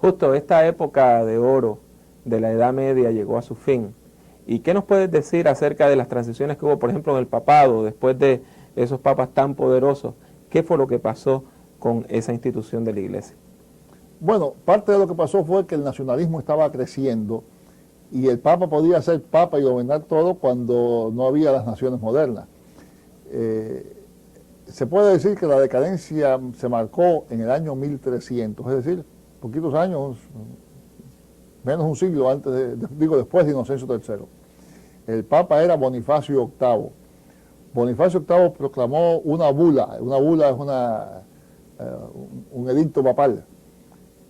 Justo esta época de oro de la Edad Media llegó a su fin. ¿Y qué nos puedes decir acerca de las transiciones que hubo, por ejemplo, en el papado, después de esos papas tan poderosos? ¿Qué fue lo que pasó con esa institución de la Iglesia? Bueno, parte de lo que pasó fue que el nacionalismo estaba creciendo y el Papa podía ser Papa y gobernar todo cuando no había las naciones modernas. Se puede decir que la decadencia se marcó en el año 1300, es decir, poquitos años, menos un siglo antes después de Inocencio III. El Papa era Bonifacio VIII. Bonifacio VIII proclamó una bula es un edicto papal,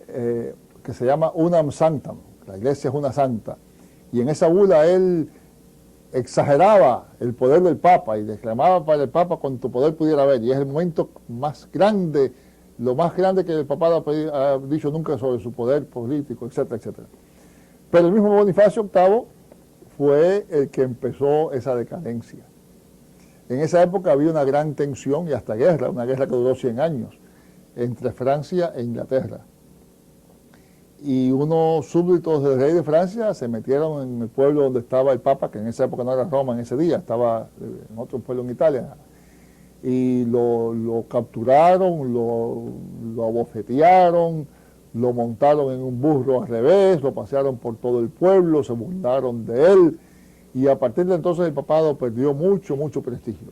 que se llama Unam Sanctam, la iglesia es una santa, y en esa bula él exageraba el poder del Papa y declamaba para el Papa cuanto poder pudiera haber, y es el momento más grande, lo más grande que el papado ha dicho nunca sobre su poder político, etcétera, etcétera. Pero el mismo Bonifacio VIII fue el que empezó esa decadencia. En esa época había una gran tensión y hasta guerra, una guerra que duró 100 años, entre Francia e Inglaterra. Y unos súbditos del rey de Francia se metieron en el pueblo donde estaba el Papa, que en esa época no era Roma en ese día, estaba en otro pueblo en Italia, y lo capturaron, lo abofetearon, lo montaron en un burro al revés, lo pasearon por todo el pueblo, se burlaron de él, y a partir de entonces el papado perdió mucho, mucho prestigio.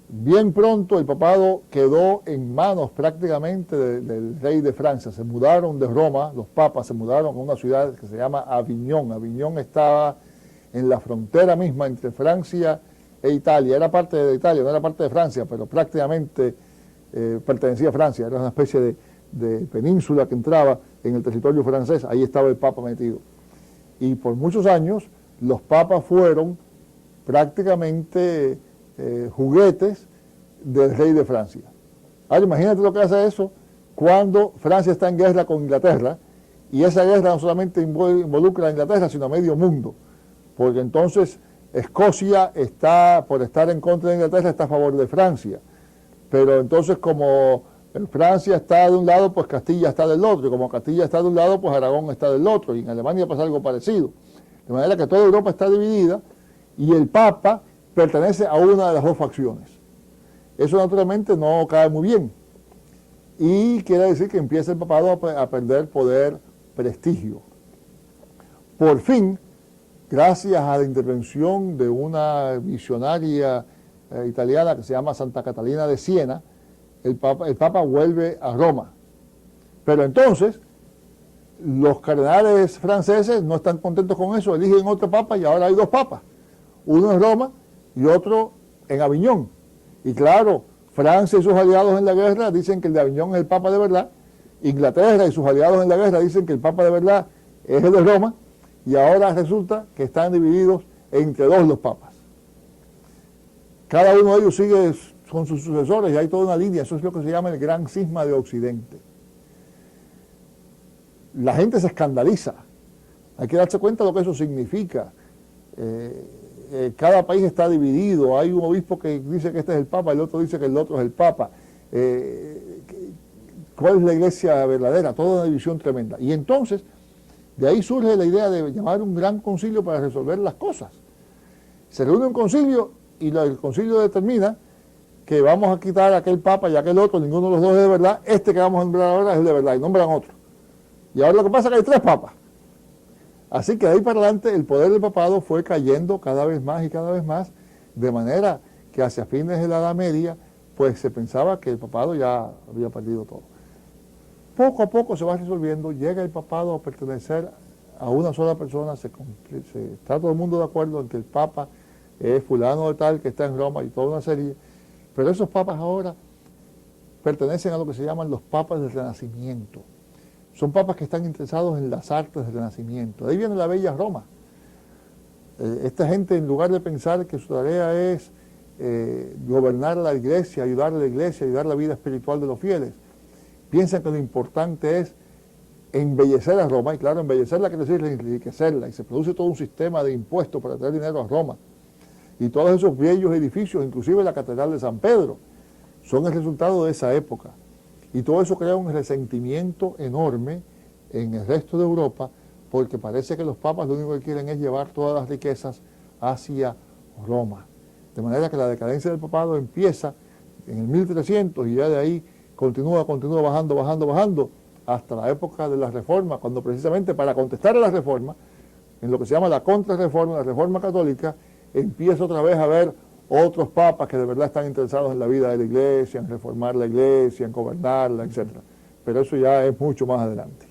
Bien pronto el papado quedó en manos prácticamente del rey de Francia. Se mudaron de Roma, los papas se mudaron a una ciudad que se llama Aviñón. Aviñón estaba en la frontera misma entre Francia e Italia. Era parte de Italia, no era parte de Francia, pero prácticamente pertenecía a Francia. Era una especie de península que entraba en el territorio francés. Ahí estaba el papa metido. Y por muchos años los papas fueron prácticamente juguetes del rey de Francia. Ahora imagínate lo que hace eso cuando Francia está en guerra con Inglaterra, y esa guerra no solamente involucra a Inglaterra, sino a medio mundo, porque entonces Escocia está, por estar en contra de Inglaterra, está a favor de Francia, pero entonces como Francia está de un lado, pues Castilla está del otro, y como Castilla está de un lado, pues Aragón está del otro, y en Alemania pasa algo parecido, de manera que toda Europa está dividida, y el Papa pertenece a una de las dos facciones. Eso naturalmente no cae muy bien, y quiere decir que empieza el papado a perder poder, prestigio. Por fin, gracias a la intervención de una visionaria italiana que se llama Santa Catalina de Siena, el Papa vuelve a Roma. Pero entonces, los cardenales franceses no están contentos con eso, eligen otro papa y ahora hay dos papas, uno en Roma y otro en Aviñón. Y claro, Francia y sus aliados en la guerra dicen que el de Aviñón es el papa de verdad, Inglaterra y sus aliados en la guerra dicen que el papa de verdad es el de Roma, y ahora resulta que están divididos entre dos los papas. Cada uno de ellos sigue con sus sucesores y hay toda una línea, eso es lo que se llama el gran cisma de Occidente. La gente se escandaliza, hay que darse cuenta de lo que eso significa. Cada país está dividido, hay un obispo que dice que este es el Papa, el otro dice que el otro es el Papa. ¿Cuál es la iglesia verdadera? Toda una división tremenda. Y entonces, de ahí surge la idea de llamar un gran concilio para resolver las cosas. Se reúne un concilio y el concilio determina que vamos a quitar a aquel Papa y a aquel otro, ninguno de los dos es de verdad, este que vamos a nombrar ahora es el de verdad, y nombran otro. Y ahora lo que pasa es que hay tres papas. Así que de ahí para adelante el poder del papado fue cayendo cada vez más y cada vez más, de manera que hacia fines de la Edad Media, pues se pensaba que el papado ya había perdido todo. Poco a poco se va resolviendo, llega el papado a pertenecer a una sola persona, está todo el mundo de acuerdo en que el papa es fulano de tal que está en Roma y toda una serie, pero esos papas ahora pertenecen a lo que se llaman los papas del Renacimiento. Son papas que están interesados en las artes del Renacimiento. De ahí viene la bella Roma. Esta gente, en lugar de pensar que su tarea es gobernar la iglesia, ayudar a la iglesia, ayudar la vida espiritual de los fieles, piensan que lo importante es embellecer a Roma, y claro, embellecerla quiere decir enriquecerla, y se produce todo un sistema de impuestos para traer dinero a Roma. Y todos esos bellos edificios, inclusive la Catedral de San Pedro, son el resultado de esa época. Y todo eso crea un resentimiento enorme en el resto de Europa, porque parece que los papas lo único que quieren es llevar todas las riquezas hacia Roma. De manera que la decadencia del papado empieza en el 1300 y ya de ahí continúa bajando, hasta la época de la Reforma, cuando precisamente para contestar a la Reforma, en lo que se llama la Contrarreforma, la Reforma Católica, empieza otra vez a haber otros papas que de verdad están interesados en la vida de la Iglesia, en reformar la Iglesia, en gobernarla, etc. Pero eso ya es mucho más adelante.